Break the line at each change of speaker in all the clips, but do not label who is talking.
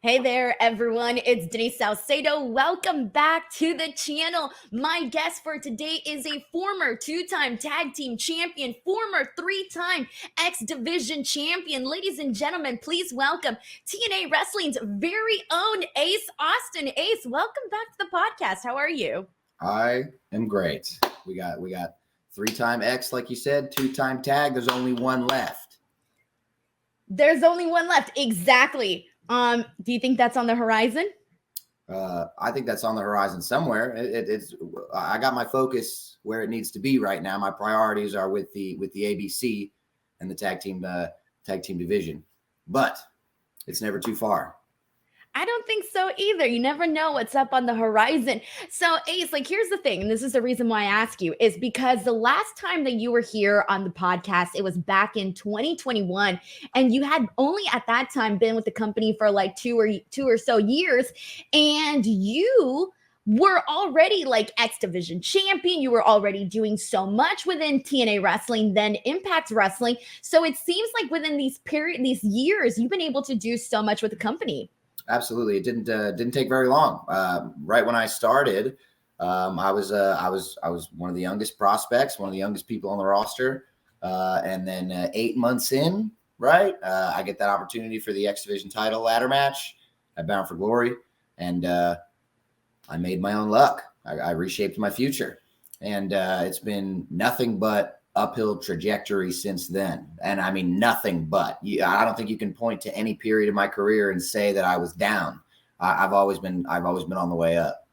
Hey there, everyone. It's Denise Salcedo. Welcome back to the channel. My guest for today is a former two-time tag team champion, former three-time X Division champion. Ladies and gentlemen, please welcome TNA Wrestling's very own Ace Austin. Ace, welcome back to the podcast. How are you?
I am great. We got three-time X, like you said, two-time tag. There's only one left.
There's only one left. Exactly. Do you think that's on the horizon?
I think that's on the horizon somewhere. It's I got my focus where it needs to be right now. My priorities are with the ABC and the tag team division, but it's never too far.
I don't think so either. You never know what's up on the horizon. So, Ace, here's the thing, and this is the reason why I ask you, is because the last time that you were here on the podcast, it was back in 2021, and you had only at that time been with the company for like two or so years, and you were already like X Division champion. You were already doing so much within TNA Wrestling, then Impact Wrestling. So it seems like within these years, you've been able to do so much with the company.
Absolutely, it didn't take very long. Right when I started, I was one of the youngest prospects, one of the youngest people on the roster, and then 8 months in, right, I get that opportunity for the X Division title ladder match at Bound for Glory, and I made my own luck. I reshaped my future, and it's been nothing but uphill trajectory since then. And I mean, nothing but. I don't think you can point to any period of my career and say that I was down. I've always been on the way up.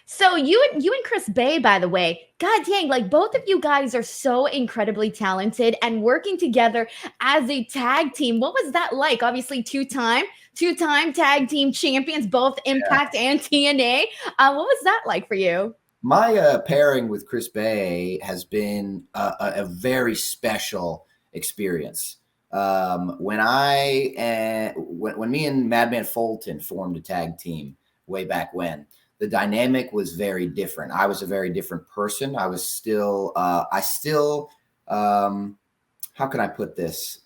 So you and Chris Bay, by the way, god dang, like both of you guys are so incredibly talented and working together as a tag team. What was that like? Obviously, two-time tag team champions, both Impact and TNA. What was that like for you?
My pairing with Chris Bay has been a very special experience. When me and Madman Fulton formed a tag team way back when, the dynamic was very different. I was a very different person. I was still, how can I put this?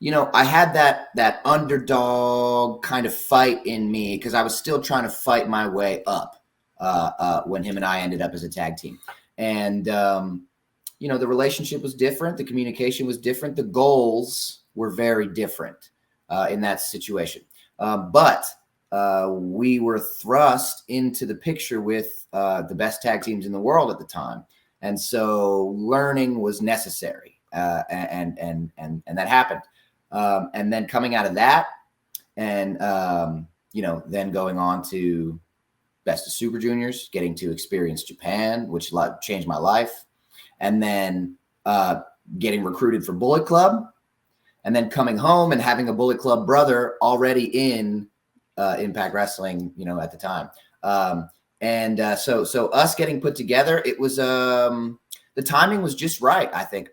I had that underdog kind of fight in me because I was still trying to fight my way up when him and I ended up as a tag team. And, the relationship was different. The communication was different. The goals were very different in that situation. But we were thrust into the picture with the best tag teams in the world at the time. And so learning was necessary. And that happened. And then coming out of that and, then going on to Best of Super Juniors, getting to experience Japan, which changed my life. And then getting recruited for Bullet Club. And then coming home and having a Bullet Club brother already in Impact Wrestling, at the time. So us getting put together, it was the timing was just right. I think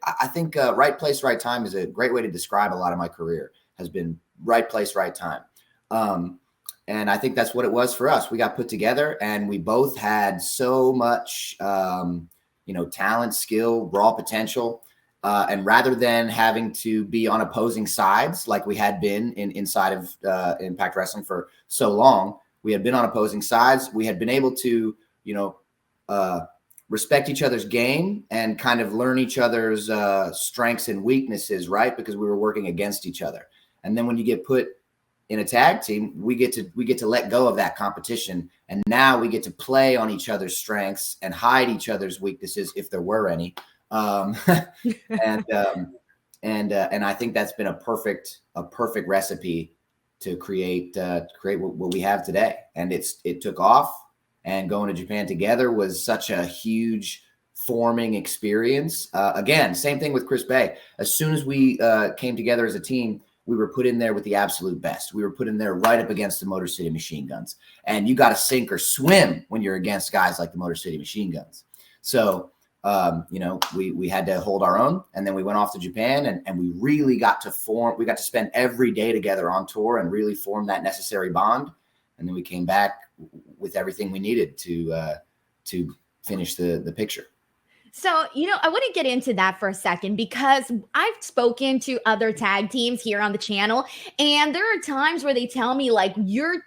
right place, right time is a great way to describe a lot of my career. Has been right place, right time. And I think that's what it was for us. We got put together and we both had so much, talent, skill, raw potential. And rather than having to be on opposing sides like we had been inside of Impact Wrestling for so long, we had been on opposing sides. We had been able to, respect each other's game and kind of learn each other's strengths and weaknesses, right? Because we were working against each other. And then when you get put in a tag team, we get to let go of that competition, and now we get to play on each other's strengths and hide each other's weaknesses if there were any. And I think that's been a perfect recipe to create what we have today. And it took off, and going to Japan together was such a huge forming experience. Again, same thing with Chris Bay. As soon as we came together as a team, we were put in there with the absolute best. We were put in there right up against the Motor City Machine Guns. And you got to sink or swim when you're against guys like the Motor City Machine Guns. So, we had to hold our own. And then we went off to Japan and we really got to spend every day together on tour and really form that necessary bond. And then we came back with everything we needed to finish the picture.
So, I want to get into that for a second because I've spoken to other tag teams here on the channel, and there are times where they tell me like your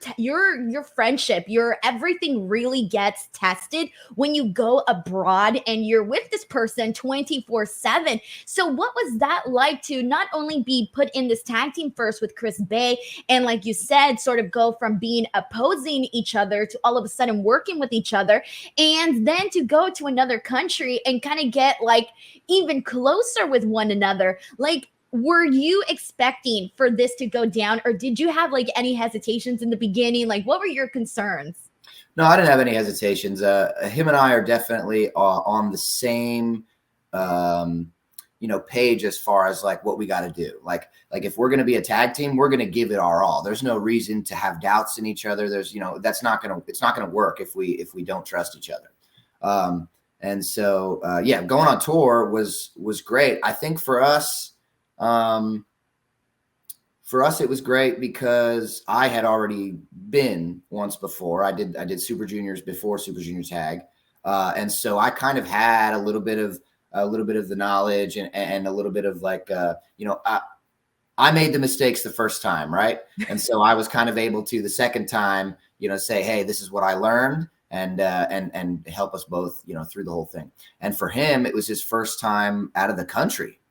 friendship, your everything really gets tested when you go abroad and you're with this person 24/7. So, what was that like to not only be put in this tag team first with Chris Bay and like you said, sort of go from being opposing each other to all of a sudden working with each other, and then to go to another country and kind of get like even closer with one another? Like, were you expecting for this to go down, or did you have like any hesitations in the beginning? Like, what were your concerns?
No, I didn't have any hesitations. Him and I are definitely on the same, page as far as like what we got to do. Like if we're going to be a tag team, we're going to give it our all. There's no reason to have doubts in each other. There's, it's not going to work if we don't trust each other. And so, going on tour was great. I think for us, it was great because I had already been once before. I did Super Juniors before Super Junior Tag, and so I kind of had a little bit of the knowledge and a little bit of like I made the mistakes the first time, right? And so I was kind of able to the second time, say, hey, this is what I learned, and help us both, through the whole thing. And for him, it was his first time out of the country.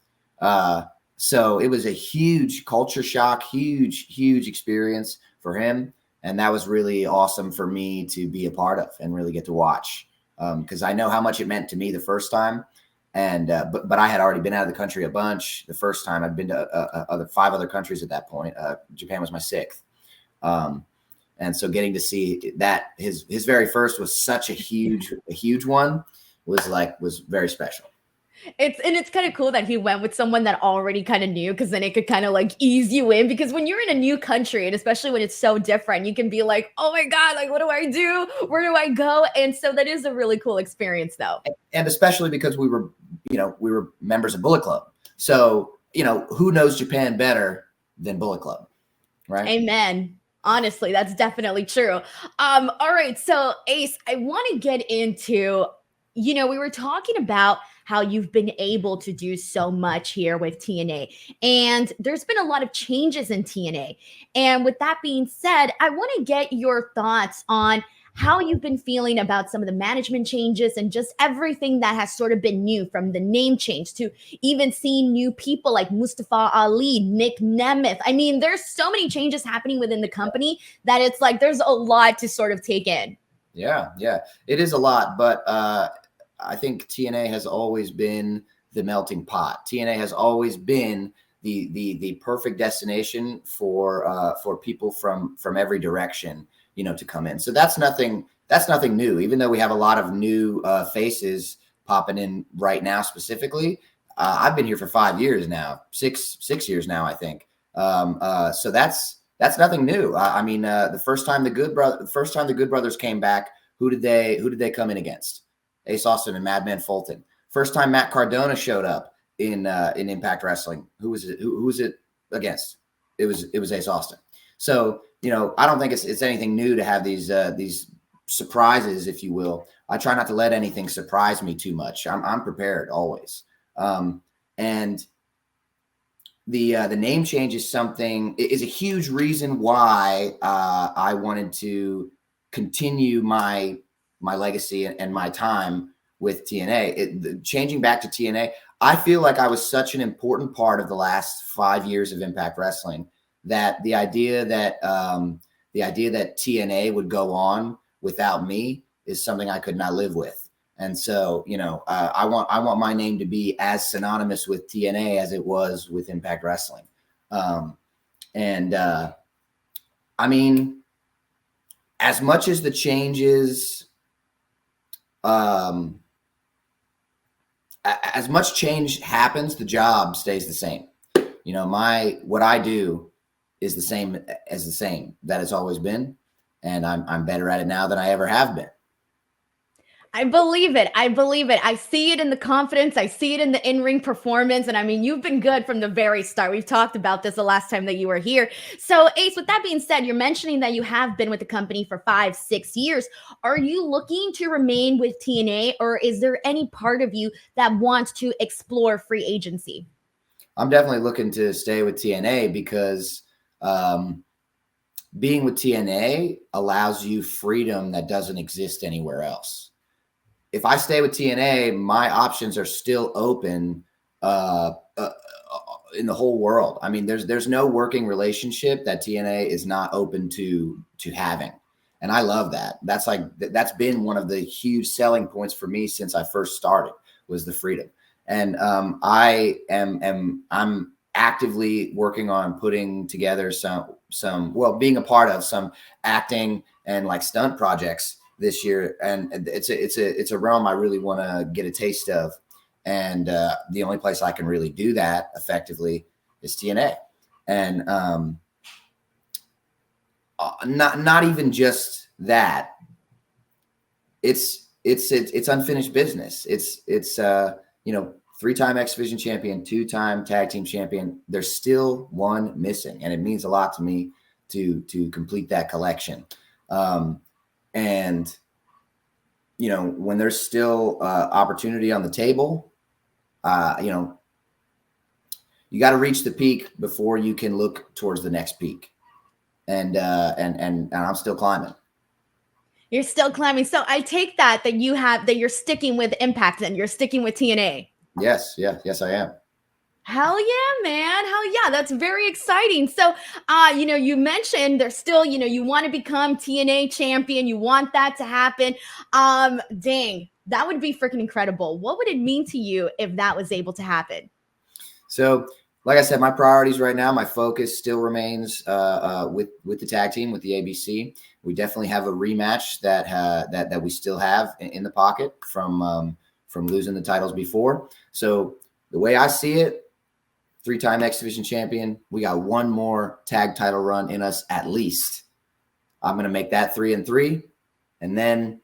So it was a huge culture shock, huge experience for him. And that was really awesome for me to be a part of and really get to watch. Because I know how much it meant to me the first time. And but I had already been out of the country a bunch. The first time I'd been to 5 other countries at that point. Japan was my 6th. And so getting to see that his very first was such a huge one was very special.
It's kind of cool that he went with someone that already kind of knew, because then it could kind of like ease you in, because when you're in a new country, and especially when it's so different, you can be like, oh my God, like what do I do? Where do I go? And so that is a really cool experience though.
And especially because we were members of Bullet Club. So, who knows Japan better than Bullet Club, right?
Amen. Honestly, that's definitely true. All right. So Ace, I want to get into, we were talking about how you've been able to do so much here with TNA. And there's been a lot of changes in TNA. And with that being said, I want to get your thoughts on how you've been feeling about some of the management changes and just everything that has sort of been new, from the name change to even seeing new people like Mustafa Ali, Nick Nemeth. I mean, there's so many changes happening within the company that it's like there's a lot to sort of take in.
Yeah, it is a lot, but I think TNA has always been the melting pot. TNA has always been the perfect destination for people from every direction, to come in. So that's nothing new. Even though we have a lot of new faces popping in right now, specifically, I've been here for 5 years now, six years now, I think. So that's nothing new. I mean, the first time the Good Brothers came back, who did they come in against? Ace Austin and Madman Fulton. First time Matt Cardona showed up in Impact Wrestling, who was it against? It was Ace Austin. So I don't think it's anything new to have these surprises, if you will. I try not to let anything surprise me too much. I'm prepared always. And the name change is a huge reason why I wanted to continue my legacy and my time with TNA. Changing back to TNA, I feel like I was such an important part of the last 5 years of Impact Wrestling that the idea that TNA would go on without me is something I could not live with. And so, I want my name to be as synonymous with TNA as it was with Impact Wrestling. I mean, as much as the changes, as much change happens, the job stays the same. What I do is the same that it's always been, and I'm better at it now than I ever have been.
I believe it. I believe it. I see it in the confidence. I see it in the in-ring performance. And I mean, you've been good from the very start. We've talked about this the last time that you were here. So, Ace, with that being said, you're mentioning that you have been with the company for 5, 6 years. Are you looking to remain with TNA, or is there any part of you that wants to explore free agency?
I'm definitely looking to stay with TNA because being with TNA allows you freedom that doesn't exist anywhere else. If I stay with TNA, my options are still open in the whole world. I mean, there's no working relationship that TNA is not open to having, and I love that. That's been one of the huge selling points for me since I first started, was the freedom. And I'm actively working on putting together being a part of some acting and like stunt projects this year, and it's a realm I really want to get a taste of, and the only place I can really do that effectively is TNA. And not even just that, it's unfinished business. It's 3-time X Division champion, 2-time tag team champion. There's still one missing, and it means a lot to me to complete that collection. And when there's still opportunity on the table, you got to reach the peak before you can look towards the next peak. And I'm still climbing.
You're still climbing. So I take that you're sticking with Impact and you're sticking with TNA.
Yes, I am.
Hell yeah, man. Hell yeah. That's very exciting. So, you mentioned there's still, you want to become TNA champion. You want that to happen. Dang, that would be freaking incredible. What would it mean to you if that was able to happen?
So, like I said, my priorities right now, my focus still remains with the tag team, with the ABC. We definitely have a rematch that we still have in the pocket from losing the titles before. So the way I see it, 3-time X Division champion, we got one more tag title run in us at least. I'm going to make that 3-3, and then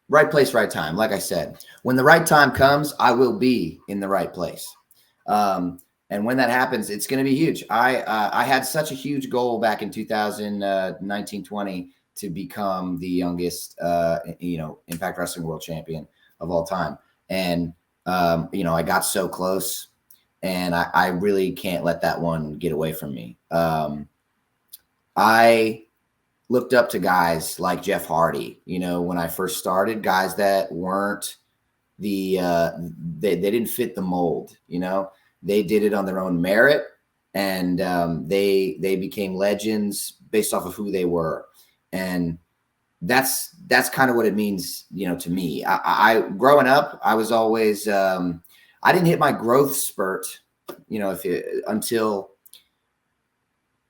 right place, right time. Like I said, when the right time comes, I will be in the right place. And when that happens, it's going to be huge. I had such a huge goal back in 2019-20 to become the youngest, Impact Wrestling World Champion of all time. And, I got so close, and I really can't let that one get away from me. I looked up to guys like Jeff Hardy, when I first started, guys that weren't they didn't fit the mold, they did it on their own merit, and they became legends based off of who they were. And that's kind of what it means, to me. I growing up, I was always, I didn't hit my growth spurt, until,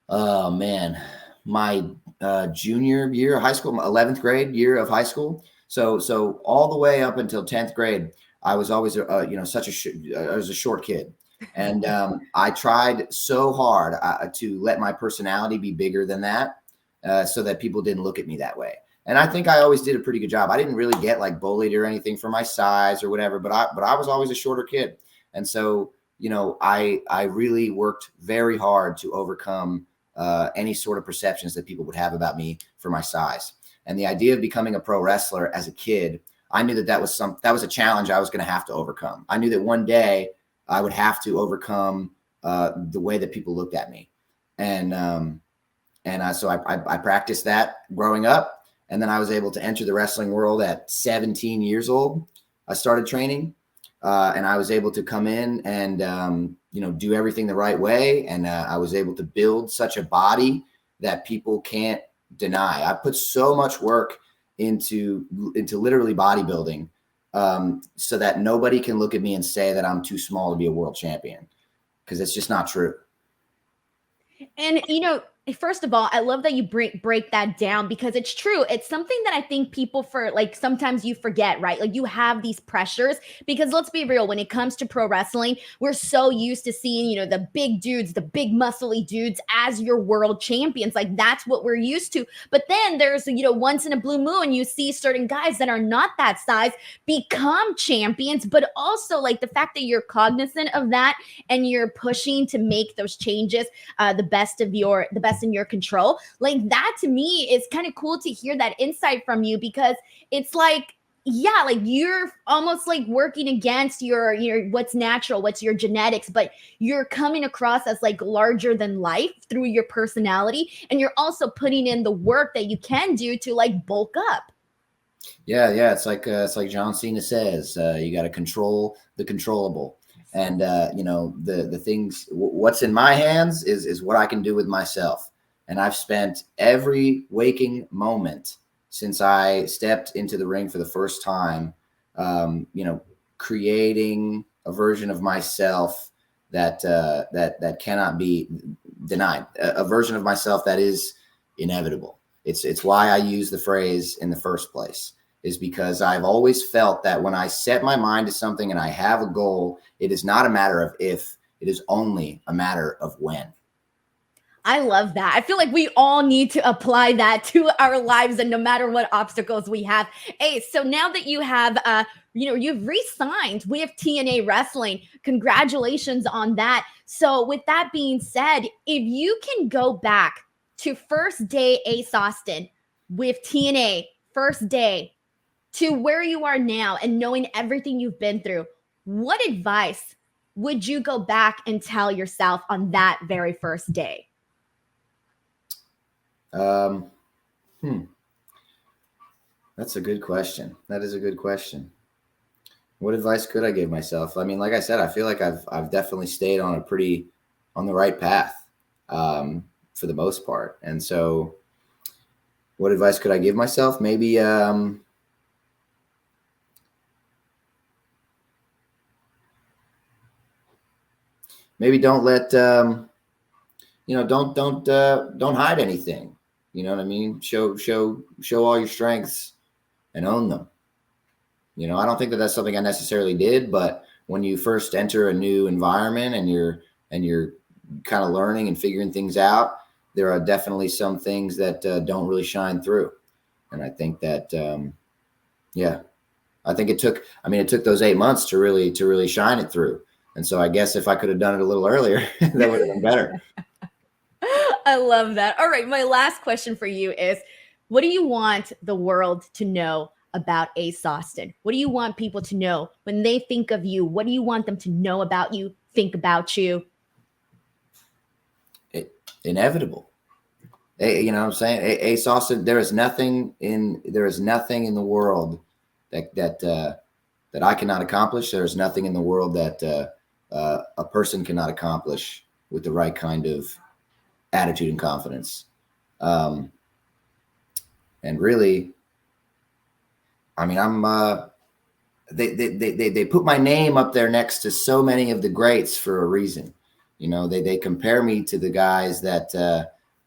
oh man, my junior year of high school, my 11th grade year of high school. So all the way up until 10th grade, I was always, I was a short kid. And I tried so hard to let my personality be bigger than that, so that people didn't look at me that way. And I think I always did a pretty good job. I didn't really get like bullied or anything for my size or whatever, but I was always a shorter kid. And so, I really worked very hard to overcome any sort of perceptions that people would have about me for my size. And the idea of becoming a pro wrestler as a kid, I knew that was a challenge I was going to have to overcome. I knew that one day I would have to overcome the way that people looked at me. And so I practiced that growing up. And then I was able to enter the wrestling world at 17 years old. I started training, and I was able to come in and, do everything the right way. And I was able to build such a body that people can't deny. I put so much work into literally bodybuilding, so that nobody can look at me and say that I'm too small to be a world champion, because it's just not true.
And First of all, I love that you break that down because it's true. It's something that I think people sometimes you forget, right? Like you have these pressures because let's be real, when it comes to pro wrestling, we're so used to seeing, the big dudes, the big muscly dudes as your world champions. Like that's what we're used to. But then there's, once in a blue moon, you see certain guys that are not that size become champions, but also like the fact that you're cognizant of that and you're pushing to make those changes, the best in your control. Like that to me is kind of cool to hear that insight from you because it's like, yeah, like you're almost like working against your what's natural, what's your genetics, but you're coming across as like larger than life through your personality, and you're also putting in the work that you can do to like bulk up.
Yeah. It's like John Cena says, you got to control the controllable. And the things, what's in my hands is what I can do with myself. And I've spent every waking moment since I stepped into the ring for the first time, creating a version of myself that cannot be denied, a version of myself that is inevitable. It's why I use the phrase in the first place, is because I've always felt that when I set my mind to something and I have a goal, it is not a matter of if, it is only a matter of when.
I love that. I feel like we all need to apply that to our lives, and no matter what obstacles we have. Hey, so now that you have, you've re-signed with TNA Wrestling, congratulations on that. So with that being said, if you can go back to first day Ace Austin with TNA, first day to where you are now and knowing everything you've been through, what advice would you go back and tell yourself on that very first day?
That's a good question. That is a good question. What advice could I give myself? I mean, like I said, I feel like I've definitely stayed on the right path, for the most part. And so what advice could I give myself? Maybe, don't let, don't hide anything. You know what I mean? Show all your strengths and own them. I don't think that that's something I necessarily did, but when you first enter a new environment and you're kind of learning and figuring things out, there are definitely some things that don't really shine through. And I think that, I think it took those 8 months to really shine it through. And so I guess if I could have done it a little earlier, that would have been better.
I love that. All right. My last question for you is, what do you want the world to know about Ace Austin? What do you want people to know when they think of you? What do you want them to know about you, think about you?
Inevitable. You know what I'm saying? Ace Austin, there is nothing in the world that I cannot accomplish. There's nothing in the world that a person cannot accomplish with the right kind of attitude and confidence. And really, I mean, they put my name up there next to so many of the greats for a reason. They compare me to the guys that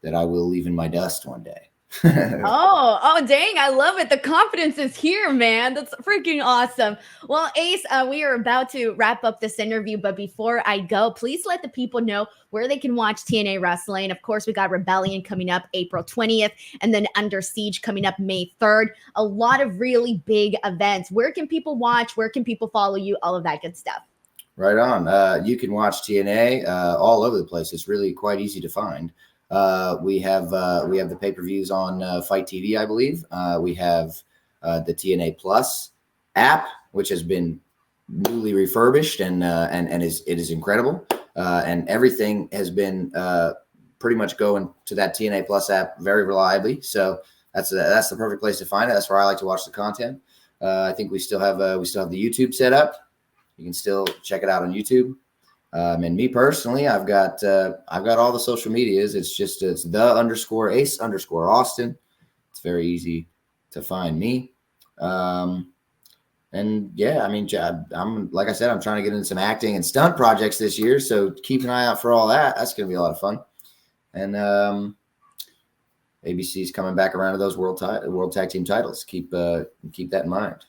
I will leave in my dust one day.
Oh, dang. I love it. The confidence is here, man. That's freaking awesome. Well, Ace, we are about to wrap up this interview, but before I go, please let the people know where they can watch TNA Wrestling. Of course, we got Rebellion coming up April 20th, and then Under Siege coming up May 3rd. A lot of really big events. Where can people watch? Where can people follow you? All of that good stuff.
Right on. You can watch TNA all over the place. It's really quite easy to find. We have the pay-per-views on Fight TV, I believe. We have the TNA Plus app, which has been newly refurbished and it is incredible. And everything has been pretty much going to that TNA Plus app very reliably. So that's the perfect place to find it. That's where I like to watch the content. I think we still have the YouTube set up. You can still check it out on YouTube. And me personally, I've got all the social medias. It's the_Ace_Austin. It's very easy to find me. And yeah, I mean, I'm like I said, I'm trying to get into some acting and stunt projects this year. So keep an eye out for all that. That's going to be a lot of fun. And ABC's coming back around to those world tag team titles. Keep that in mind.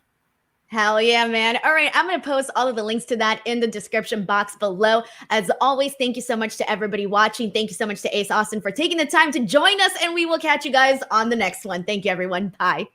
Hell yeah, man. All right, I'm going to post all of the links to that in the description box below. As always, thank you so much to everybody watching. Thank you so much to Ace Austin for taking the time to join us, and we will catch you guys on the next one. Thank you, everyone. Bye.